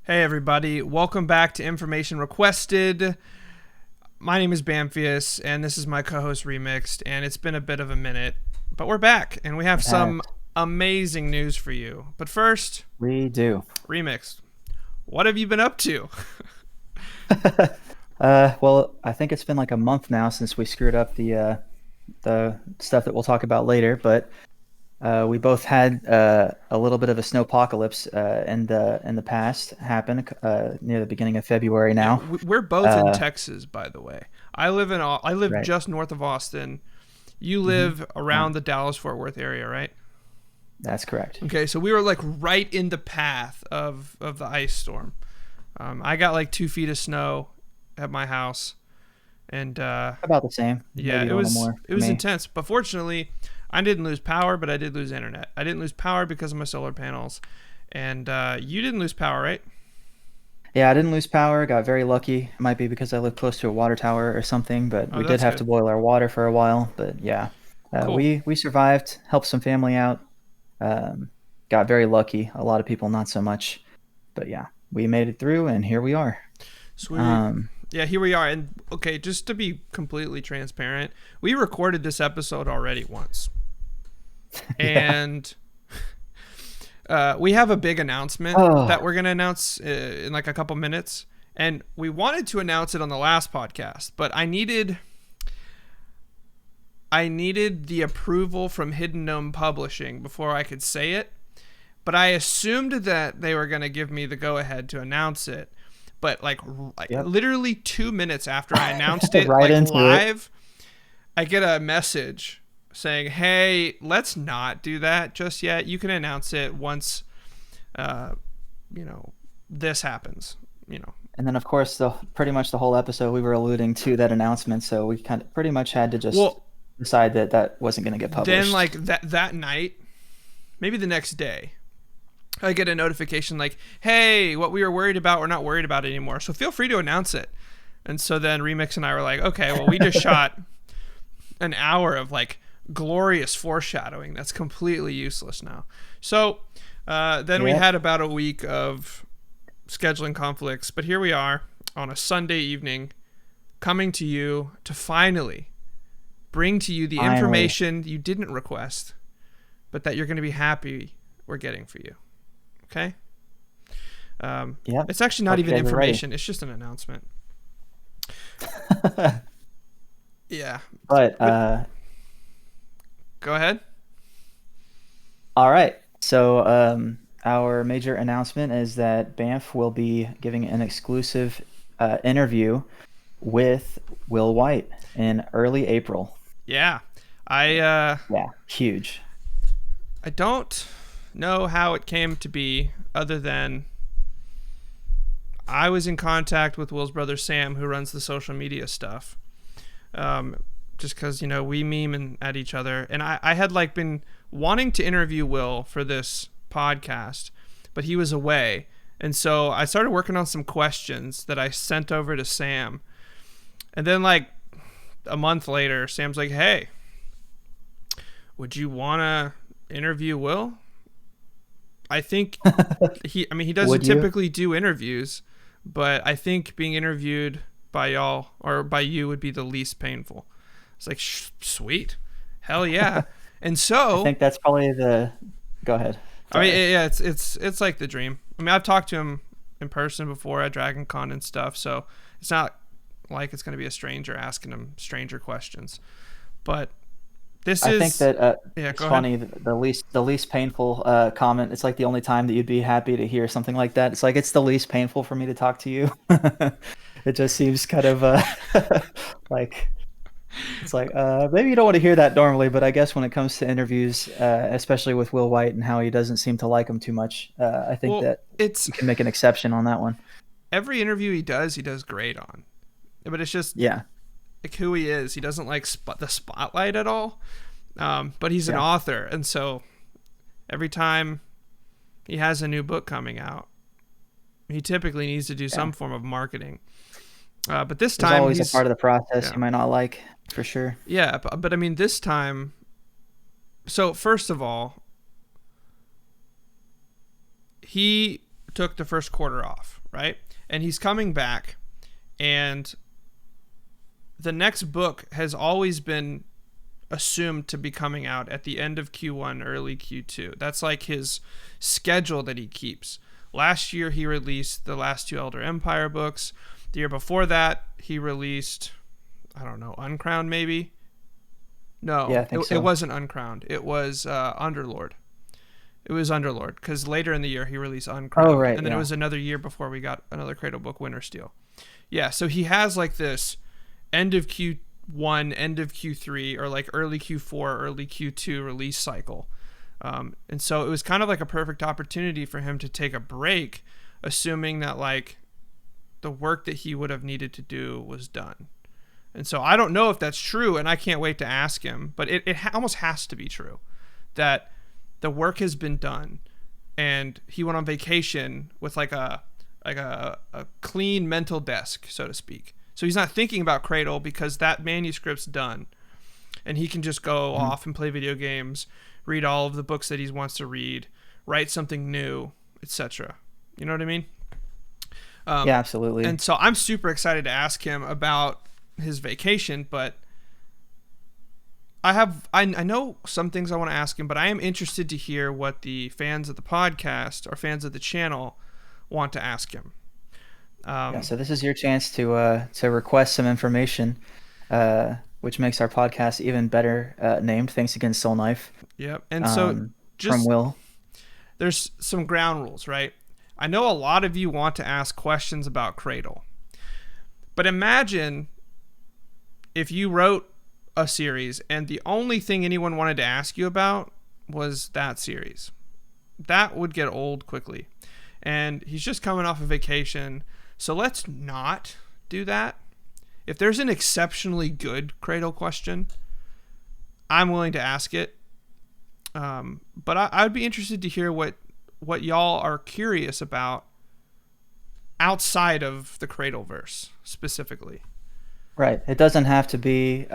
Hey everybody, welcome back to Information Requested. My name is Bamfilosophy, and this is my co-host Remixt, and it's been a bit of a minute, but we're back, and we have It has. some amazing news for you. But first, We do. Remixt, what have you been up to? Well, I think it's been like a month now since we screwed up the stuff that we'll talk about later, but we both had a little bit of a snowpocalypse in the past happen near the beginning of February Yeah, now. we're both in Uh, Texas, by the way. I live right. just north of Austin. You hmm live Yeah, around the Dallas-Fort Worth area, right? that's correct. Okay, so we were like right in the path of the ice storm. I got like 2 feet of snow at my house, and About the same, yeah, maybe it a little was more it for was me. intense. But fortunately, I didn't lose power, but I did lose internet. I didn't lose power because of my solar panels, and you didn't lose power, right? Yeah, I didn't lose power. Got very lucky. It might be because I live close to a water tower or something, but Oh, we did that's have to good. boil our water for a while. But yeah, Cool. we survived. Helped some family out. Um, got very lucky. A lot of people not so much, but yeah, we made it through, and here we are. Sweet. Um, Yeah, here we are. And okay, just to be completely transparent, we recorded this episode already once, yeah. and we have a big announcement Oh, that we're going to announce in like a couple minutes. And we wanted to announce it on the last podcast, but I needed the approval from Hidden Gnome Publishing before I could say it. But I assumed that they were going to give me the go ahead to announce it. But like yep. literally 2 minutes after I announced it, Right like into it. live, I get a message saying, "Hey, let's not do that just yet. You can announce it once uh, you know, this happens, you know." And then, of course, the pretty much the whole episode we were alluding to that announcement, so we kind of pretty much had to just Well, decide that that wasn't going to get then published. like that night, maybe the next day, I get a notification like, "Hey, what we were worried about, we're not worried about it anymore. So feel free to announce it." And so then Remix and I were like, "Okay, well, we just shot an hour of like glorious foreshadowing that's completely useless now." So then we Yep. had about a week of scheduling conflicts, but here we are on a Sunday evening coming to you to finally bring to you the Finally. information you didn't request, but that you're going to be happy we're getting for you. Okay? Yep. It's actually not Hope you even guys are ready. information, it's just an announcement. Yeah. But But go ahead. all right. So our major announcement is that Banff will be giving an exclusive interview with Will White in early April. Yeah. I Yeah, huge. I don't know how it came to be other than I was in contact with Will's brother Sam, who runs the social media stuff. Um, just because we meme at each other, and I had like been wanting to interview Will for this podcast, but he was away, and so I started working on some questions that I sent over to Sam, and then like a month later, Sam's like, "Hey, would you wanna interview Will?" I think he doesn't Would you? typically do interviews, but I think being interviewed by y'all or by you would be the least painful. It's like, sweet, hell yeah. And I so, think that's probably the. Go ahead. I mean, Sorry. yeah, it's like the dream. I mean, I've talked to him in person before at Dragon Con and stuff, so it's not like it's going to be a stranger asking him stranger questions. But this I think is, that yeah, it's go ahead. funny. The least painful comment. It's like the only time that you'd be happy to hear something like that. It's like it's the least painful for me to talk to you. It just seems kind of like it's like maybe you don't want to hear that normally, but I guess when it comes to interviews, especially with Will White and how he doesn't seem to like him too much, I think Well, that it's you can make an exception on that one. every interview he does great on. But it's just Yeah, like who he is. He doesn't like the spotlight at all. But he's an yeah, author, and so every time he has a new book coming out, he typically needs to do yeah. some form of marketing. But this There's time always a he's part of the process yeah you might not like, for sure. yeah. But I mean this time. So first of all, he took the first quarter off, right? And he's coming back, and the next book has always been assumed to be coming out at the end of Q1, early Q2. That's like his schedule that he keeps. Last year, he released the last 2 Elder Empire books. The year before that, he released, I don't know, Uncrowned maybe? No, yeah, I think so. It wasn't Uncrowned. It was Underlord. It was Underlord, because later in the year, he released Uncrowned. Oh, right, and then yeah. it was another year before we got another Cradle book, Wintersteel. Yeah, so he has like this end of Q1, end of Q3, or like early Q4, early Q2 release cycle. And so it was kind of like a perfect opportunity for him to take a break, assuming that like the work that he would have needed to do was done. And so I don't know if that's true, and I can't wait to ask him, but it almost has to be true that the work has been done, and he went on vacation with like a clean mental desk, so to speak. So he's not thinking about Cradle because that manuscript's done, and he can just go off and play video games, read all of the books that he wants to read, write something new, etc. You know what I mean? Yeah, absolutely. And so I'm super excited to ask him about his vacation, but I know some things I want to ask him, but I am interested to hear what the fans of the podcast or fans of the channel want to ask him. Yeah, so this is your chance to request some information, which makes our podcast even better named. Thanks again, Soul Knife. Yep. And so just from Will. There's some ground rules, right? I know a lot of you want to ask questions about Cradle, but imagine if you wrote a series and the only thing anyone wanted to ask you about was that series. That would get old quickly. And he's just coming off a vacation, so let's not do that. If there's an exceptionally good Cradle question, I'm willing to ask it. But I'd be interested to hear what y'all are curious about outside of the Cradleverse specifically. Right. It doesn't have to be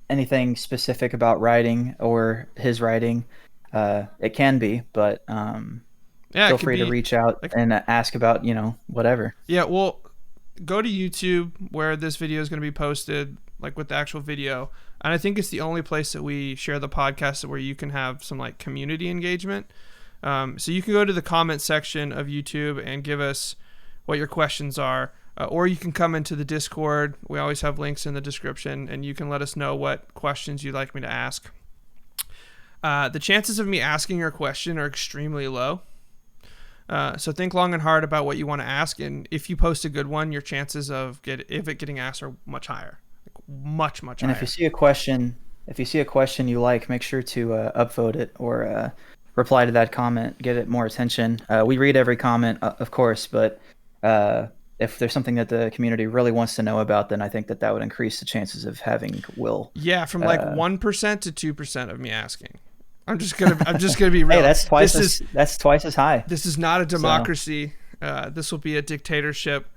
anything specific about writing or his writing. It can be, but feel free to reach out and ask about, whatever. Yeah, well, go to YouTube where this video is going to be posted, like with the actual video. And I think it's the only place that we share the podcast where you can have some like community engagement. So you can go to the comment section of YouTube and give us what your questions are. Or you can come into the Discord. We always have links in the description, and you can let us know what questions you'd like me to ask. The chances of me asking your question are extremely low. So think long and hard about what you want to ask, and if you post a good one, your chances of it getting asked are much higher, much higher. And if you see a question you like, make sure to upvote it or reply to that comment, get it more attention. We read every comment, of course, but if there's something that the community really wants to know about, then I think that would increase the chances of having Will. Yeah, from like 1% to 2% of me asking. I'm just gonna be real. Hey, that's twice as high. This is not a democracy. This will be a dictatorship.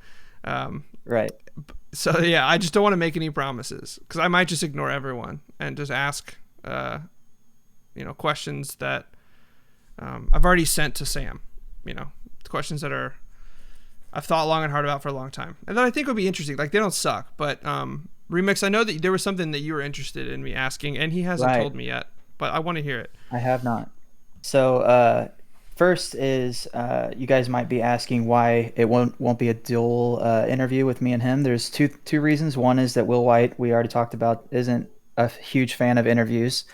Right. So yeah, I just don't want to make any promises because I might just ignore everyone and just ask, questions that I've already sent to Sam. Questions that I've thought long and hard about for a long time, and that I think would be interesting. Like, they don't suck, but Remixt, I know that there was something that you were interested in me asking, and he hasn't told me yet, but I want to hear it. I have not. So first is you guys might be asking why it won't be a dual interview with me and him. There's two reasons. One is that Will White, we already talked about, isn't a huge fan of interviews.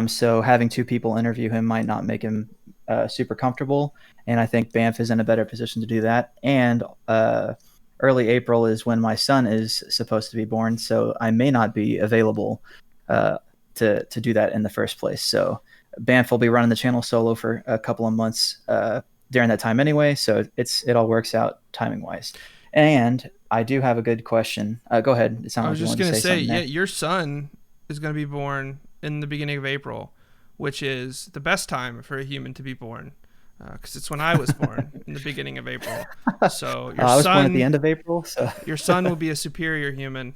So having two people interview him might not make him super comfortable, and I think Bamf is in a better position to do that. And early April is when my son is supposed to be born, so I may not be available to do that in the first place. So Bamf will be running the channel solo for a couple of months during that time anyway, so it all works out timing wise. And I do have a good question. Go ahead. It sounds I was like just going to say, yeah, your son is going to be born in the beginning of April, which is the best time for a human to be born, because it's when I was born in the beginning of April. So I was born at the end of April. So your son will be a superior human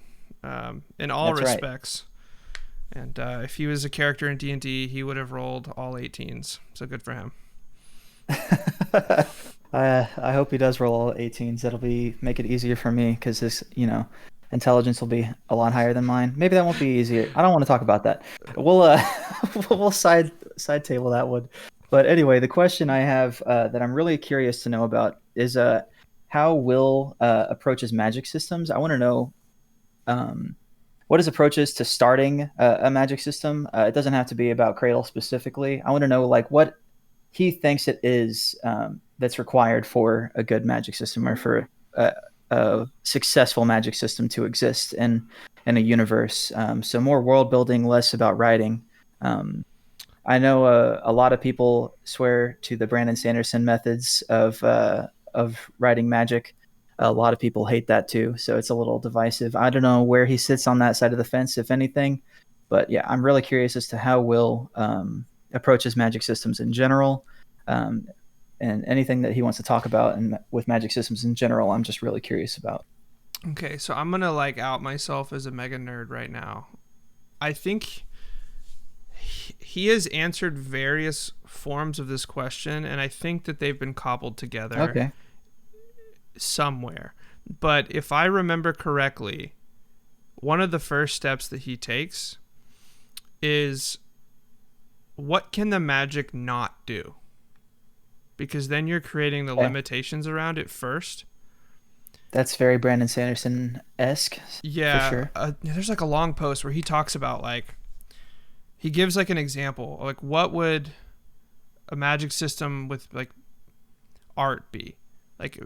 in all That's respects. Right. And if he was a character in D&D, he would have rolled all 18s. So good for him. I hope he does roll all 18s. That'll make it easier for me because this, intelligence will be a lot higher than mine. Maybe that won't be easier. I don't want to talk about that. We'll we'll side table that one. But anyway, the question I have that I'm really curious to know about is how Will approaches magic systems. I want to know what his approach is to starting a magic system. It doesn't have to be about Cradle specifically. I want to know like what he thinks it is that's required for a good magic system or for a successful magic system to exist in a universe. So more world building, less about writing. I know a lot of people swear to the Brandon Sanderson methods of writing magic. A lot of people hate that too, so it's a little divisive. I don't know where he sits on that side of the fence, if anything, but yeah, I'm really curious as to how Will approaches magic systems in general, and anything that he wants to talk about and with magic systems in general. I'm just really curious about. Okay, so I'm gonna like out myself as a mega nerd right now. I think he has answered various forms of this question, and I think that they've been cobbled together. Okay. Somewhere. But if I remember correctly, one of the first steps that he takes is what can the magic not do? Because then you're creating the limitations around it first. That's very Brandon Sanderson-esque. Yeah. For sure. There's like a long post where he talks about like, he gives like an example, like what would a magic system with like art be? Like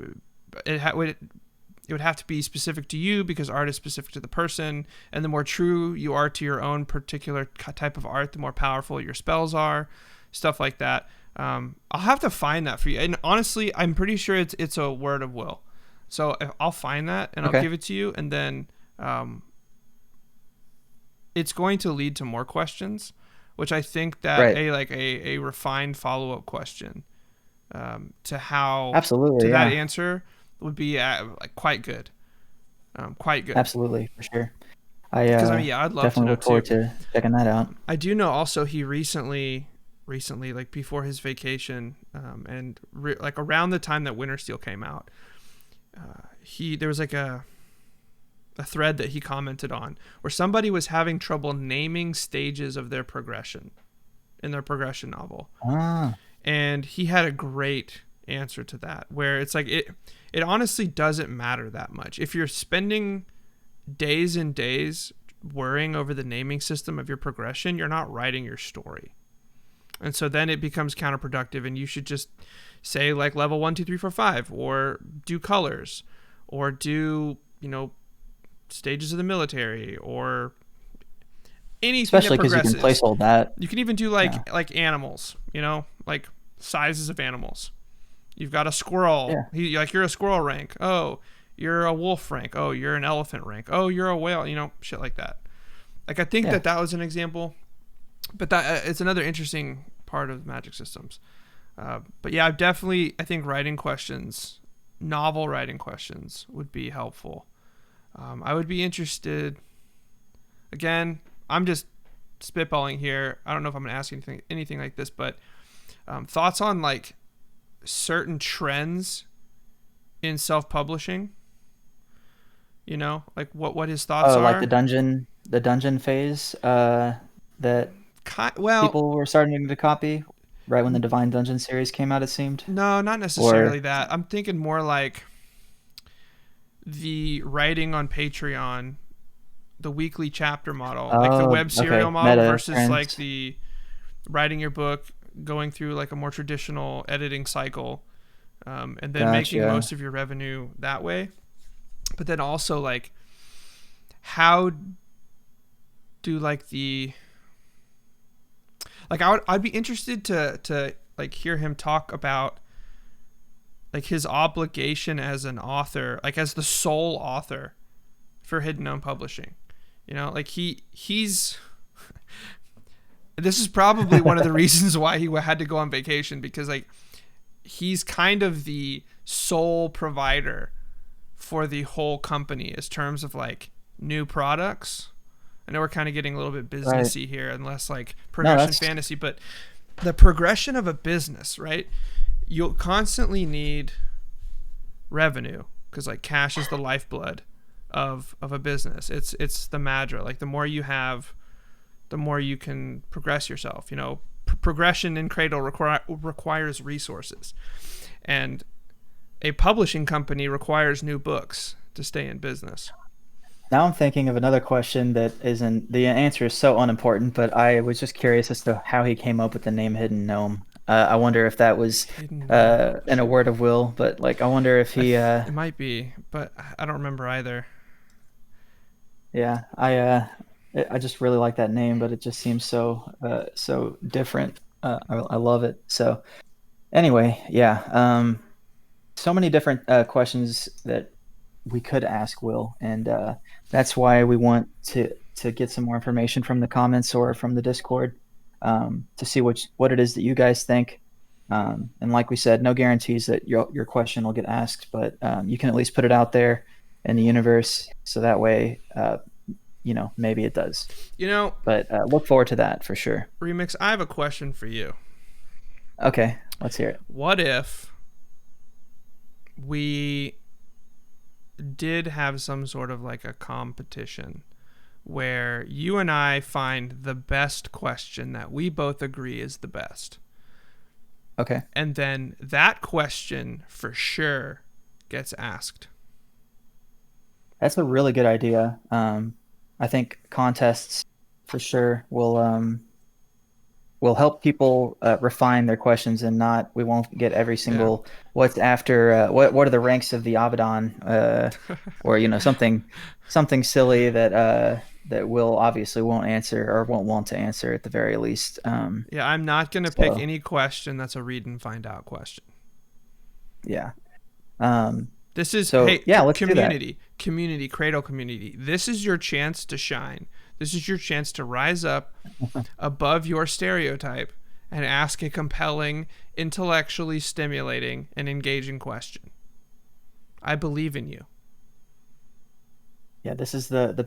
it would have to be specific to you because art is specific to the person, and the more true you are to your own particular type of art, the more powerful your spells are, stuff like that. I'll have to find that for you, and honestly I'm pretty sure it's a word of Will, so I'll find that and I'll give it to you, and then it's going to lead to more questions, which I think that a refined follow-up question to how absolutely to that answer would be like quite good. Absolutely, for sure. Because I'd love definitely to know look forward too. to checking that out. I do know also he recently like before his vacation, and like around the time that Winter Steel came out, there was like a thread that he commented on where somebody was having trouble naming stages of their progression in their progression novel. And he had a great answer to that, where it's like it honestly doesn't matter that much. If you're spending days and days worrying over the naming system of your progression, you're not writing your story. And so then it becomes counterproductive, and you should just say like level 1, 2, 3, 4, 5, or do colors, or do, stages of the military, or anything. Especially that because you can place all that. You can even do like animals, like sizes of animals. You've got a squirrel. Yeah. You're a squirrel rank. Oh, you're a wolf rank. Oh, you're an elephant rank. Oh, you're a whale. Shit like that. Like I think that was an example, but that it's another interesting part of magic systems. But yeah, I think novel writing questions would be helpful. I would be interested. Again, I'm just spitballing here. I don't know if I'm gonna ask anything like this, but thoughts on like certain trends in self-publishing, like what his thoughts are. Like the dungeon phase that people were starting to copy right when the Divine Dungeon series came out, it seemed. No, not necessarily that. I'm thinking more like the writing on Patreon, the weekly chapter model, like the web serial model versus like the writing your book, going through like a more traditional editing cycle, and then making most of your revenue that way. But then also like how do like I'd be interested to like hear him talk about like his obligation as an author, like as the sole author for Hidden Gnome Publishing. Like he's this is probably one of the reasons why he had to go on vacation, because like he's kind of the sole provider for the whole company in terms of like new products. I know we're kind of getting a little bit businessy here, and less like progression fantasy, but the progression of a business, right? you'll constantly need revenue, because like cash is the lifeblood of a business. It's the madra. Like the more you have, the more you can progress yourself. You know, progression in Cradle requires resources, and a publishing company requires new books to stay in business. Now I'm thinking of another question that isn't, the answer is so unimportant, but I was just curious as to how he came up with the name Hidden Gnome. I wonder if that was in a word of will, but like I wonder if he. It might be, but I don't remember either. Yeah, I just really like that name, but it just seems so different. I love it. So anyway, yeah. So many different questions that we could ask Will, and that's why we want to get some more information from the comments or from the Discord, to see what it is that you guys think. And like we said, no guarantees that your question will get asked, but you can at least put it out there in the universe, so that way, maybe it does. But look forward to that for sure. Remixt, I have a question for you. Okay, let's hear it. What if we did have some sort of like a competition where you and I find the best question that we both agree is the best? Okay. And then that question for sure gets asked. That's a really good idea. I think contests for sure will help people refine their questions, and we won't get every single what's after what are the ranks of the Abaddon, or something silly that Will obviously won't answer or won't want to answer at the very least. Yeah, I'm not going to pick any question that's a read and find out question. Yeah. This is let's community, Cradle community. This is your chance to shine. This is your chance to rise up above your stereotype and ask a compelling, intellectually stimulating, and engaging question. I believe in you. Yeah, this is the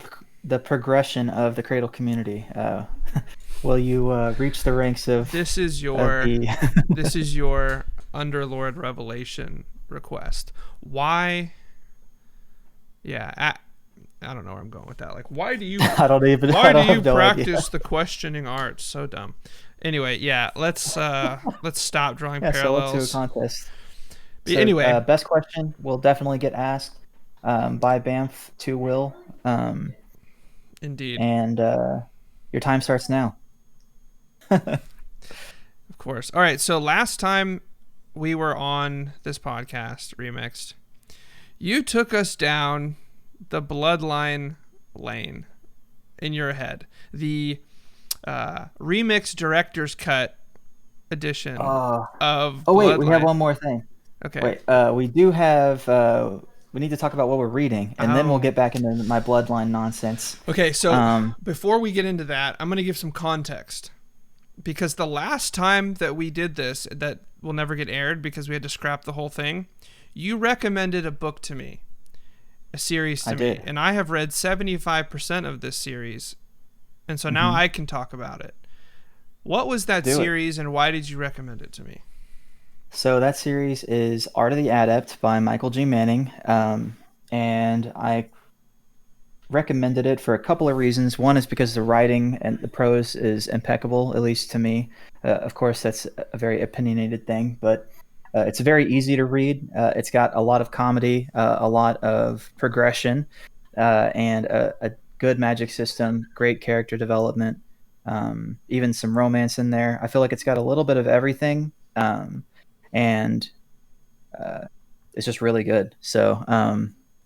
progression of the Cradle community. Will you reach the ranks of? This is your this is your Underlord revelation request. Why? Yeah, I don't know where I'm going with that. Like, why do you? I don't even. Why do you practice the questioning arts? So dumb. Anyway, yeah, let's stop drawing parallels. So let's do a contest. So, anyway, best question will definitely get asked by Bamf to Will. Indeed. And your time starts now. Of course. All right. So last time we were on this podcast, Remixt, you took us down the bloodline lane in your head. The Remix Director's Cut edition of wait, we have one more thing. Okay. Wait, we do have we need to talk about what we're reading, and then we'll get back into my bloodline nonsense. Okay, so before we get into that, I'm going to give some context. Because the last time that we did this, that will never get aired because we had to scrap the whole thing, you recommended a book to me, a series to me. And I have read 75% of this series, and so now I can talk about it. What was that series, and why did you recommend it to me? So that series is Art of the Adept by Michael G. Manning, and I recommended it for a couple of reasons. One is because the writing and the prose is impeccable, at least to me. Of course, that's a very opinionated thing, but it's very easy to read. It's got a lot of comedy, a lot of progression, and a good magic system, great character development, even some romance in there. I feel like it's got a little bit of everything, and it's just really good. So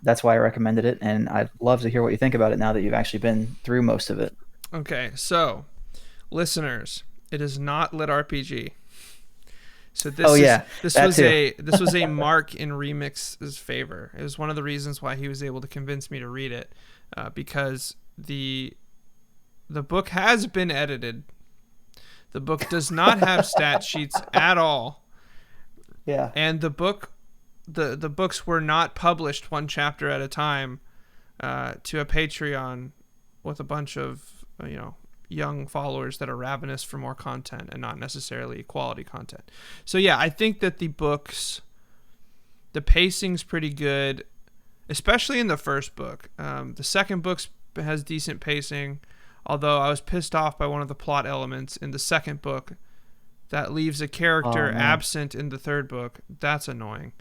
that's why I recommended it, and I'd love to hear what you think about it now that you've actually been through most of it. Okay, so listeners, it is not lit RPG. So this was a mark in Remix's favor. It was one of the reasons why he was able to convince me to read it, because the book has been edited. The book does not have stat sheets at all. Yeah. And the books were not published one chapter at a time to a Patreon with a bunch of young followers that are ravenous for more content and not necessarily quality content. So yeah, I think that the pacing's pretty good, especially in the first book. The second book has decent pacing, although I was pissed off by one of the plot elements in the second book that leaves a character absent in the third book. That's annoying.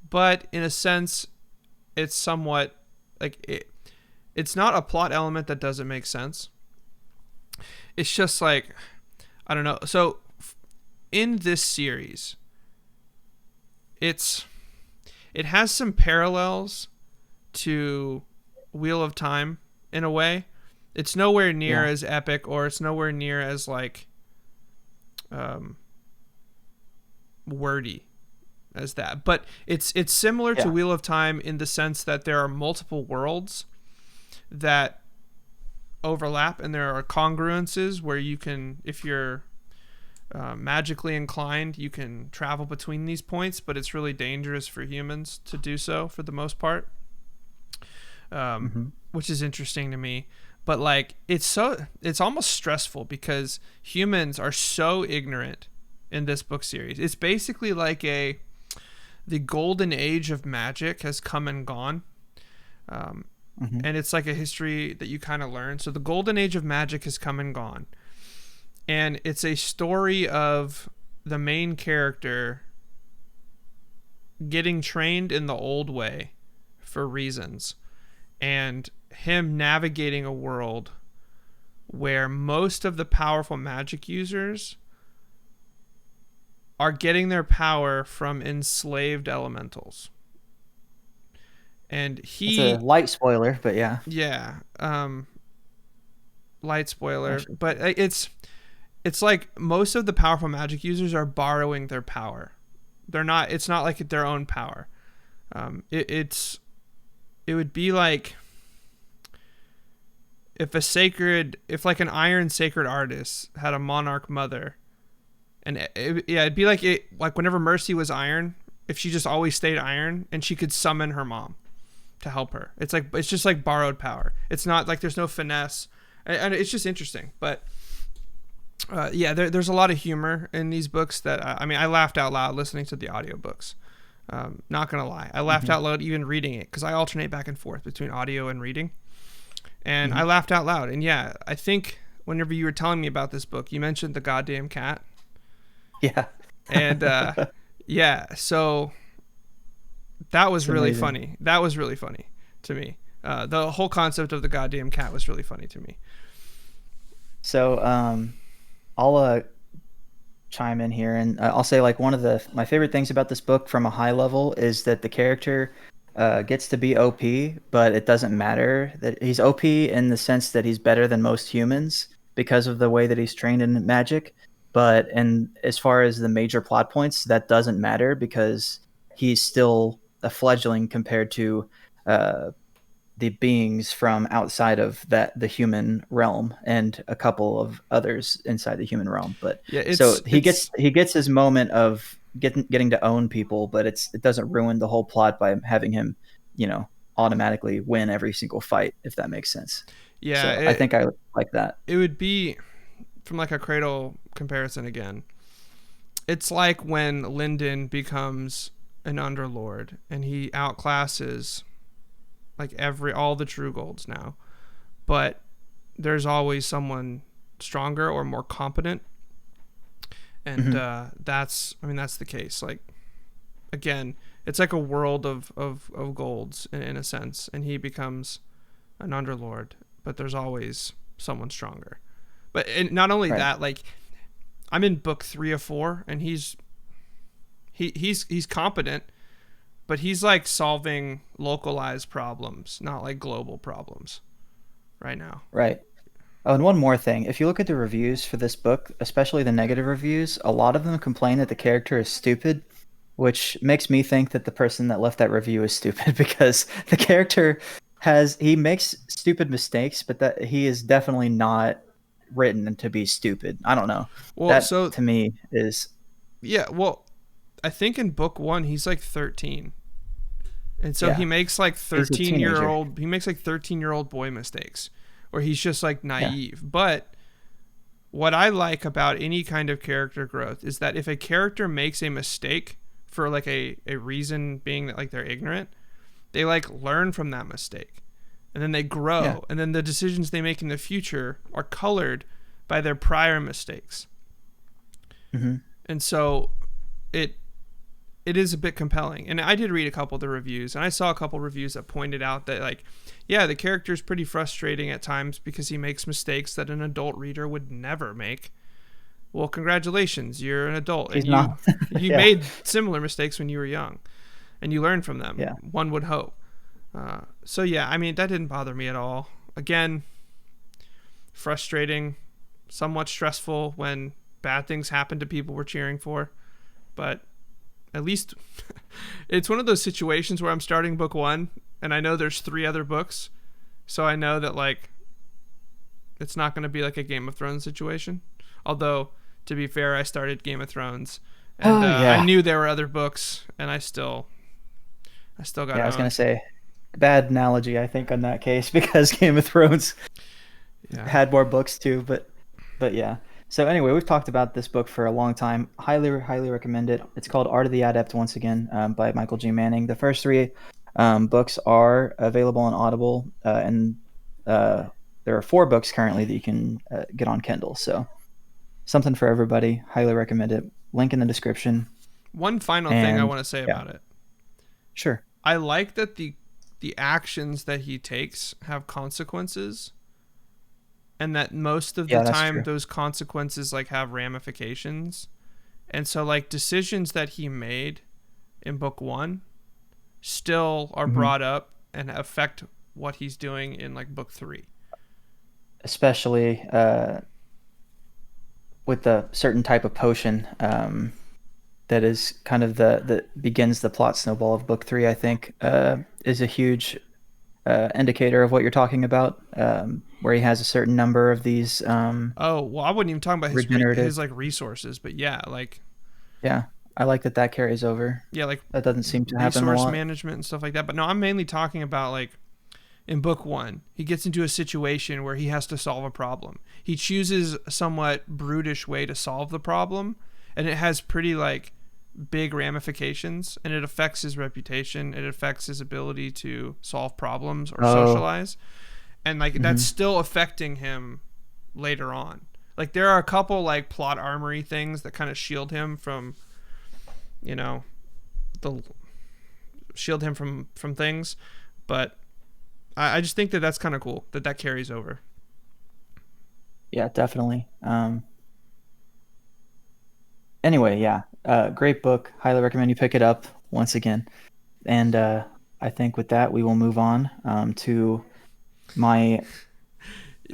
But in a sense, it's somewhat like it's not a plot element that doesn't make sense. It's just like, I don't know. So in this series, it has some parallels to Wheel of Time in a way. It's nowhere near as epic, or it's nowhere near as like wordy as that. But it's similar to Wheel of Time in the sense that there are multiple worlds that overlap, and there are congruences where you can, if you're magically inclined, you can travel between these points, but it's really dangerous for humans to do so for the most part, which is interesting to me. But like, it's almost stressful because humans are so ignorant in this book series. It's basically like the golden age of magic has come and gone. And it's like a history that you kind of learn. So the golden age of magic has come and gone. And it's a story of the main character getting trained in the old way for reasons, and him navigating a world where most of the powerful magic users are getting their power from enslaved elementals. And it's a light spoiler, but yeah. Yeah. Light spoiler. But it's like most of the powerful magic users are borrowing their power. It's not like their own power. It would be like if like an iron sacred artist had a monarch mother, and it'd be like whenever Mercy was iron, if she just always stayed iron and she could summon her mom to help her. It's just like borrowed power. It's not like there's no finesse, and it's just interesting. But there's a lot of humor in these books that I laughed out loud listening to the audiobooks. Not gonna lie, I laughed out loud even reading it, because I alternate back and forth between audio and reading, and I laughed out loud. And yeah, I think whenever you were telling me about this book, you mentioned the goddamn cat. Yeah. And so that was really funny. That was really funny to me. The whole concept of the goddamn cat was really funny to me. So I'll chime in here, and I'll say, like, one of my favorite things about this book from a high level is that the character gets to be OP, but it doesn't matter that he's OP in the sense that he's better than most humans because of the way that he's trained in magic. But as far as the major plot points, that doesn't matter because he's still a fledgling compared to the beings from outside of the human realm and a couple of others inside the human realm. But so he gets his moment of getting to own people, but it doesn't ruin the whole plot by having him, automatically win every single fight, if that makes sense. Yeah, so I think I like that. It would be, from like a Cradle comparison again, it's like when Lyndon becomes an underlord and he outclasses like all the true golds now, but there's always someone stronger or more competent, and that's the case. Like, again, it's like a world of golds in a sense, and he becomes an underlord, but there's always someone stronger. But not only that, like, I'm in book 3 of 4, and he's competent, but he's like solving localized problems, not like global problems right now. Right. Oh, and one more thing. If you look at the reviews for this book, especially the negative reviews, a lot of them complain that the character is stupid, which makes me think that the person that left that review is stupid, because the character he makes stupid mistakes, but that he is definitely not written to be stupid. I don't know. Well, that to me is... Yeah, well, I think in book 1 he's like 13. And so he makes like 13-year-old boy mistakes, or he's just like naive. But what I like about any kind of character growth is that if a character makes a mistake for like a reason being that like they're ignorant, they like learn from that mistake and then they Yeah. grow, and then the decisions they make in the future are colored by their prior mistakes. Hmm. And so it it is a bit compelling. And I did read a couple of the reviews, and I saw a couple of reviews that pointed out that like, yeah, the character is pretty frustrating at times because he makes mistakes that an adult reader would never make. Well, congratulations, you're an adult, He's and not. you Yeah. made similar mistakes when you were young, and you learned from them. Yeah. One would hope. So yeah, I mean that didn't bother me at all. Again, frustrating, somewhat stressful when bad things happen to people we're cheering for, but at least it's one of those situations where I'm starting book one and I know there's 3 other books, so I know that like it's not going to be like a Game of Thrones situation. Although to be fair, I started Game of Thrones and Oh I yeah. knew there were other books, and I still got Yeah, I to was gonna own. say bad analogy, I think, on that case because Game of Thrones Yeah. had more books too, but yeah. So anyway, we've talked about this book for a long time. Highly recommend it. It's called Art of the Adept once again, by Michael G. Manning. The first 3 books are available on Audible, and uh, there are 4 books currently that you can get on Kindle. So something for everybody. Highly recommend it. Link in the description. One final thing I And want to say yeah, about it. sure. I like that the actions that he takes have consequences, and that most of the Yeah, that's time true. those consequences like have ramifications. And so like decisions that he made in book 1 still are Hmm. brought up and affect what he's doing in like book 3. Especially with a certain type of potion that is kind of the that begins the plot snowball of book 3. I think is a huge indicator of what you're talking about, where he has a certain number of these Oh, well, I wasn't even talking about regenerative. his like resources, but yeah, like Yeah, I like that carries over. yeah, like That doesn't seem to happen a resource lot. management and stuff like that. But no, I'm mainly talking about like in book 1, he gets into a situation where he has to solve a problem. He chooses a somewhat brutish way to solve the problem, and it has pretty like big ramifications, and it affects his reputation. It affects his ability to solve problems or Oh, socialize, and like that's hmm. still affecting him later on. Like there are a couple like plot armory things that kind of shield him from, you know, the shield him from things, but I just think that that's kind of cool that that carries over. Yeah, definitely. Anyway, yeah, great book. Highly recommend you pick it up once again. And I think with that, we will move on to my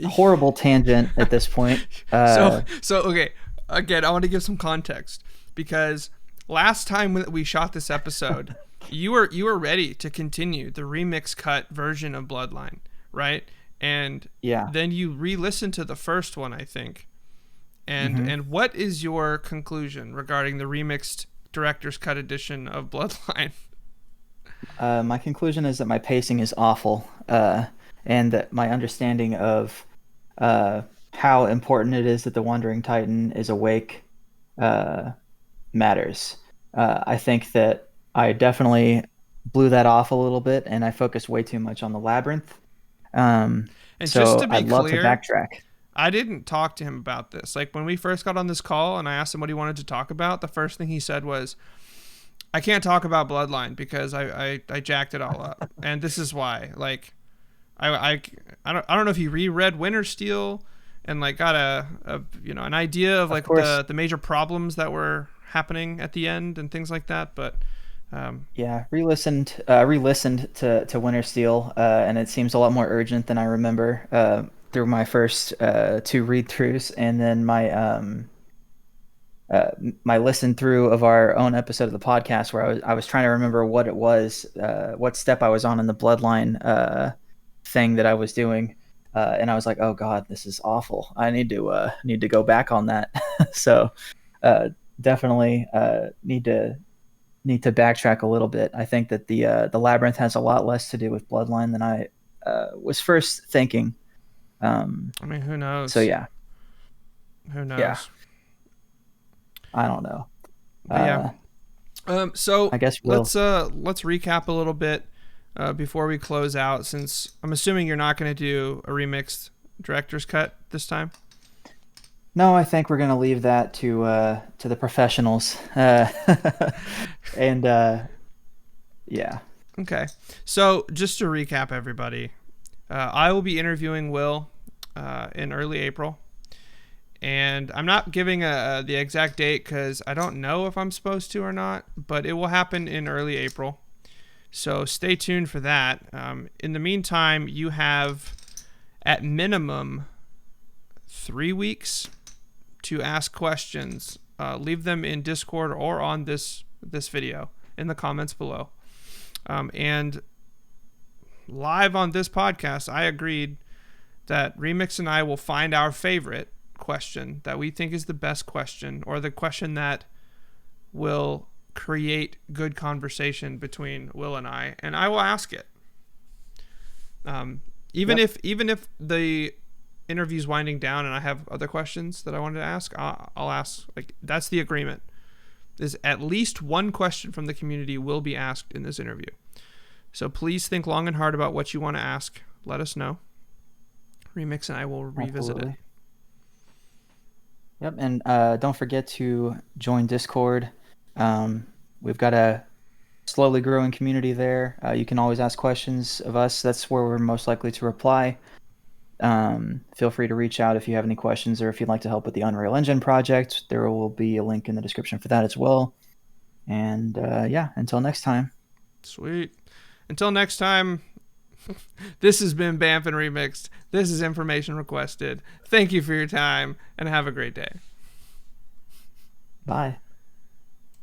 horrible tangent at this point. So okay, again, I want to give some context because last time that we shot this episode, you were ready to continue the remix cut version of Bloodline, right? And Yeah. then you re-listened to the first one, I think. Hmm. And what is your conclusion regarding the remixed director's cut edition of Bloodline? My conclusion is that my pacing is awful, and that my understanding of uh, how important it is that the Wandering Titan is awake uh, matters. I think that I definitely blew that off a little bit, and I focused way too much on the labyrinth. And just So to be I'd love to clear, backtrack. I didn't talk to him about this. Like when we first got on this call and I asked him what he wanted to talk about, the first thing he said was, "I can't talk about Bloodline because I jacked it all up, and this is why." Like I don't know if he reread Winter Steel and like got a an idea of Of like course, the major problems that were happening at the end and things like that. But yeah, re-listened to Winter Steel, and it seems a lot more urgent than I remember through my first 2 read-throughs, and then uh, my listen through of our own episode of the podcast where I was trying to remember what it was, what step I was on in the bloodline thing that I was doing, and I was like, oh God, this is awful. I need to go back on that. So uh, definitely need to backtrack a little bit. I think that the labyrinth has a lot less to do with bloodline than I was first thinking. Um, I mean, who so knows? yeah, Who Yeah, knows? I don't know. But yeah. So I guess let's recap a little bit before we close out, since I'm assuming you're not going to do a remixed director's cut this time. No, I think we're gonna leave that to the professionals. And yeah. Okay. So just to recap, everybody, I will be interviewing Will in early April. And I'm not giving the exact date because I don't know if I'm supposed to or not, but it will happen in early April. So stay tuned for that. In the meantime, you have at minimum 3 weeks to ask questions. Leave them in Discord or on this video in the comments below. And live on this podcast, I agreed that Remixt and I will find our favorite question that we think is the best question, or the question that will create good conversation between Will and I will ask it. Even if the interview's winding down and I have other questions that I wanted to ask, I'll ask. Like, that's the agreement. Is at least one question from the community will be asked in this interview. So please think long and hard about what you want to ask. Let us know. Remixt and I will revisit Absolutely. it. Yep, and don't forget to join Discord. We've got a slowly growing community there. You can always ask questions of us. That's where we're most likely to reply. Feel free to reach out if you have any questions, or if you'd like to help with the Unreal Engine project. There will be a link in the description for that as well. And yeah, until next time. Sweet. Until next time, this has been Bamf and Remixt. This is Information Requested. Thank you for your time, and have a great day. Bye.